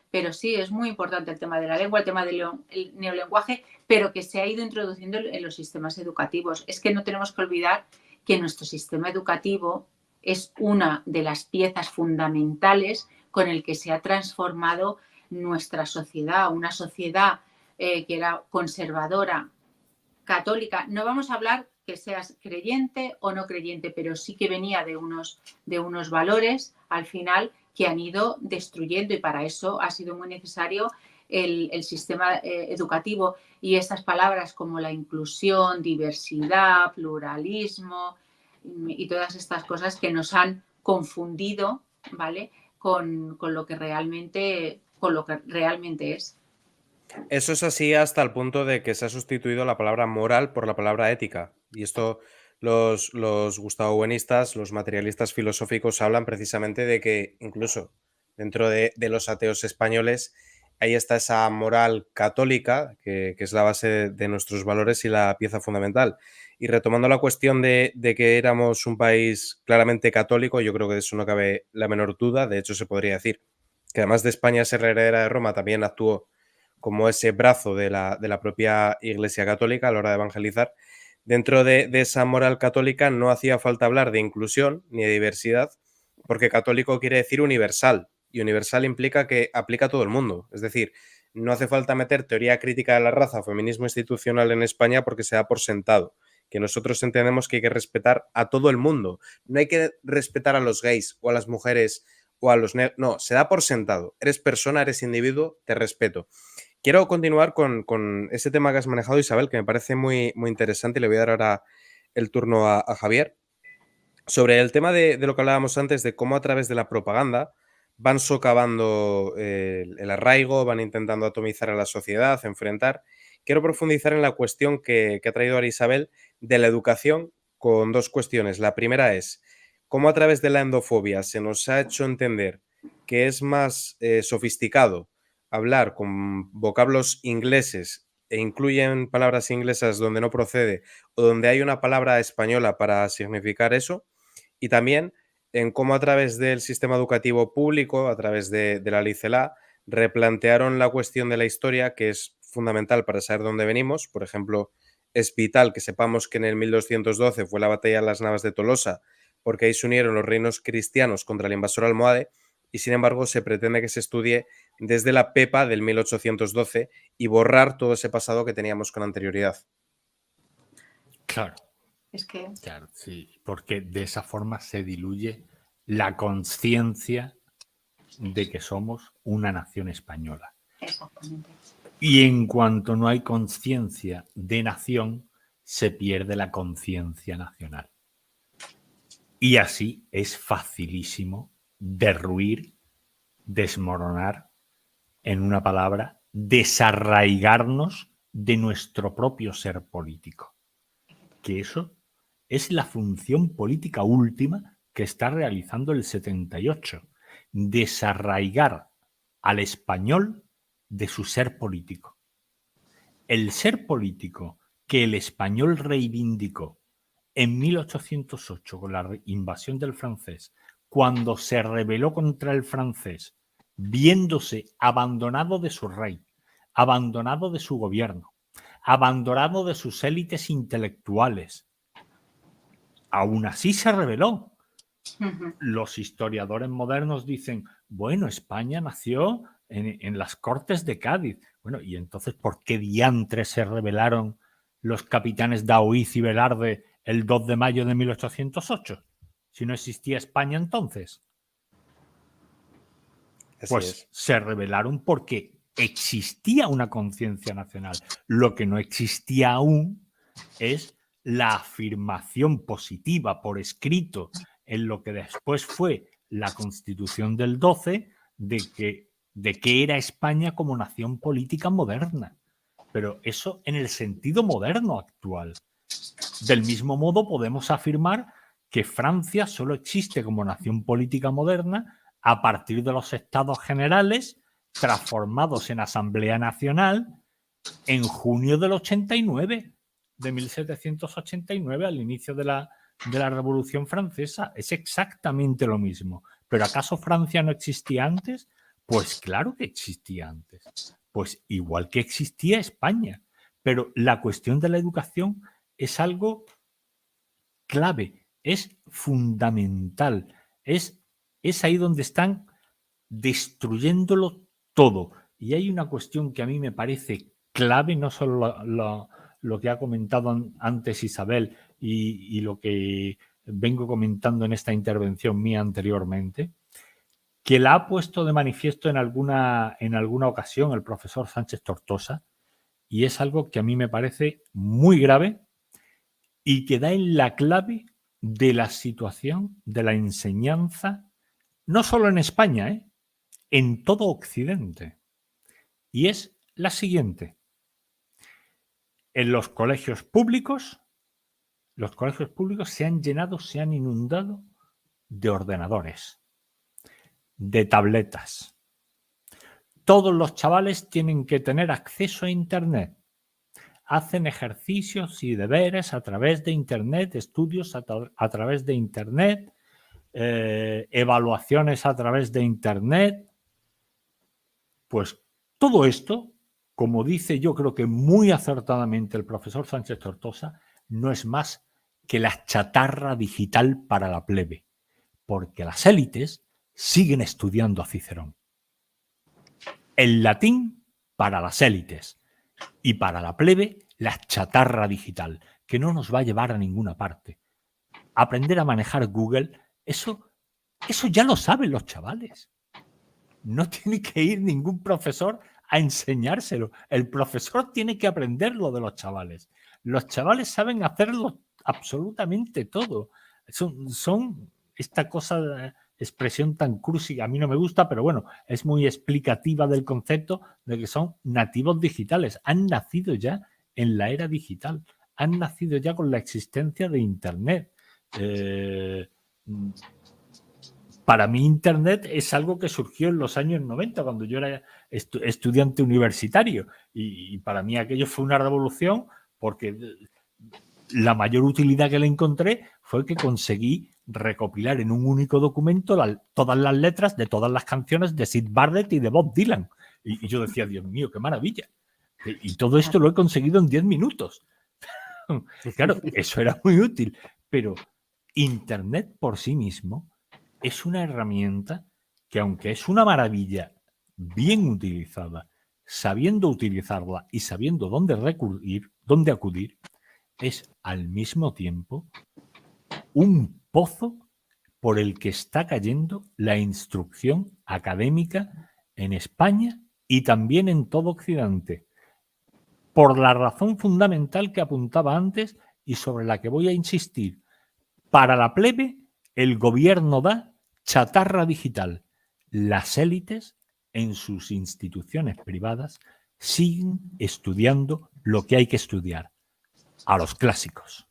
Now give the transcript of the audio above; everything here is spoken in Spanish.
Pero sí, es muy importante el tema de la lengua, el tema del neolenguaje, pero que se ha ido introduciendo en los sistemas educativos. Es que no tenemos que olvidar que nuestro sistema educativo es una de las piezas fundamentales con el que se ha transformado nuestra sociedad, una sociedad que era conservadora, católica. No vamos a hablar que seas creyente o no creyente, pero sí que venía de unos valores al final que han ido destruyendo, y para eso ha sido muy necesario el sistema educativo, y estas palabras como la inclusión, diversidad, pluralismo y todas estas cosas que nos han confundido, ¿vale? Con lo que realmente es. Eso es así hasta el punto de que se ha sustituido la palabra moral por la palabra ética. Y esto los gustavobuenistas, los materialistas filosóficos hablan precisamente de que incluso dentro de los ateos españoles ahí está esa moral católica que es la base de nuestros valores y la pieza fundamental. Y retomando la cuestión de que éramos un país claramente católico, yo creo que de eso no cabe la menor duda. De hecho, se podría decir que además de España ser la heredera de Roma, también actuó como ese brazo de la propia Iglesia Católica a la hora de evangelizar. Dentro de esa moral católica no hacía falta hablar de inclusión ni de diversidad, porque católico quiere decir universal, y universal implica que aplica a todo el mundo. Es decir, no hace falta meter teoría crítica de la raza o feminismo institucional en España porque se da por sentado, que nosotros entendemos que hay que respetar a todo el mundo. No hay que respetar a los gays o a las mujeres o a los negros. No, se da por sentado. Eres persona, eres individuo, te respeto. Quiero continuar con ese tema que has manejado, Isabel, que me parece muy, muy interesante, y le voy a dar ahora el turno a Javier. Sobre el tema de lo que hablábamos antes, de cómo a través de la propaganda van socavando el arraigo, van intentando atomizar a la sociedad, enfrentar. Quiero profundizar en la cuestión que ha traído ahora Isabel de la educación, con dos cuestiones. La primera es cómo a través de la endofobia se nos ha hecho entender que es más sofisticado hablar con vocablos ingleses e incluyen palabras inglesas donde no procede o donde hay una palabra española para significar eso, y también en cómo a través del sistema educativo público, a través de la LICELA, replantearon la cuestión de la historia, que es fundamental para saber dónde venimos. Por ejemplo, es vital que sepamos que en el 1212 fue la batalla de las Navas de Tolosa, porque ahí se unieron los reinos cristianos contra el invasor almohade, y sin embargo se pretende que se estudie desde la Pepa del 1812 y borrar todo ese pasado que teníamos con anterioridad. Claro. Es que... Claro, sí, porque de esa forma se diluye la conciencia de que somos una nación española. Exactamente. Y en cuanto no hay conciencia de nación, se pierde la conciencia nacional. Y así es facilísimo derruir, desmoronar, en una palabra, desarraigarnos de nuestro propio ser político. Que eso es la función política última que está realizando el 78. Desarraigar al español de su ser político. El ser político que el español reivindicó en 1808 con la invasión del francés, cuando se rebeló contra el francés, viéndose abandonado de su rey, abandonado de su gobierno, abandonado de sus élites intelectuales, aún así se rebeló. Los historiadores modernos dicen, bueno, España nació en las Cortes de Cádiz. Bueno, y entonces, ¿por qué diantres se rebelaron los capitanes Daoíz y Velarde el 2 de mayo de 1808? Si no existía España entonces. Pues se rebelaron porque existía una conciencia nacional. Lo que no existía aún es la afirmación positiva por escrito en lo que después fue la Constitución del 12 de que era España como nación política moderna. Pero eso en el sentido moderno actual. Del mismo modo podemos afirmar que Francia solo existe como nación política moderna a partir de los estados generales transformados en Asamblea Nacional en junio del 89, de 1789, al inicio de la Revolución Francesa. Es exactamente lo mismo. ¿Pero acaso Francia no existía antes? Pues claro que existía antes. Pues igual que existía España. Pero la cuestión de la educación es algo clave, es fundamental. Es ahí donde están destruyéndolo todo. Y hay una cuestión que a mí me parece clave, no solo lo que ha comentado antes Isabel y lo que vengo comentando en esta intervención mía anteriormente, que la ha puesto de manifiesto en alguna ocasión el profesor Sánchez Tortosa, y es algo que a mí me parece muy grave y que da en la clave de la situación de la enseñanza, no solo en España, en todo Occidente. Y es la siguiente. En los colegios públicos se han llenado, se han inundado de ordenadores, de tabletas. Todos los chavales tienen que tener acceso a Internet. Hacen ejercicios y deberes a través de Internet, estudios a través de Internet, evaluaciones a través de Internet. Pues todo esto, como dice yo creo que muy acertadamente el profesor Sánchez Tortosa, no es más que la chatarra digital para la plebe, porque las élites siguen estudiando a Cicerón. El latín para las élites y para la plebe la chatarra digital, que no nos va a llevar a ninguna parte. Aprender a manejar Google, eso ya lo saben los chavales. No tiene que ir ningún profesor a enseñárselo. El profesor tiene que aprenderlo de los chavales. Los chavales saben hacerlo absolutamente todo. Son esta cosa, expresión tan cursi, a mí no me gusta, pero bueno, es muy explicativa del concepto de que son nativos digitales. Han nacido ya en la era digital. Han nacido ya con la existencia de Internet. Para mí Internet es algo que surgió en los años 90, cuando yo era estudiante universitario. Y para mí aquello fue una revolución, porque la mayor utilidad que le encontré fue que conseguí recopilar en un único documento todas las letras de todas las canciones de Syd Barrett y de Bob Dylan. Y yo decía, Dios mío, qué maravilla. Y todo esto lo he conseguido en 10 minutos. Claro, eso era muy útil. Pero Internet por sí mismo es una herramienta que, aunque es una maravilla bien utilizada, sabiendo utilizarla y sabiendo dónde recurrir, dónde acudir, es al mismo tiempo un pozo por el que está cayendo la instrucción académica en España y también en todo Occidente, por la razón fundamental que apuntaba antes y sobre la que voy a insistir. Para la plebe, el gobierno da chatarra digital. Las élites, en sus instituciones privadas, siguen estudiando lo que hay que estudiar, a los clásicos.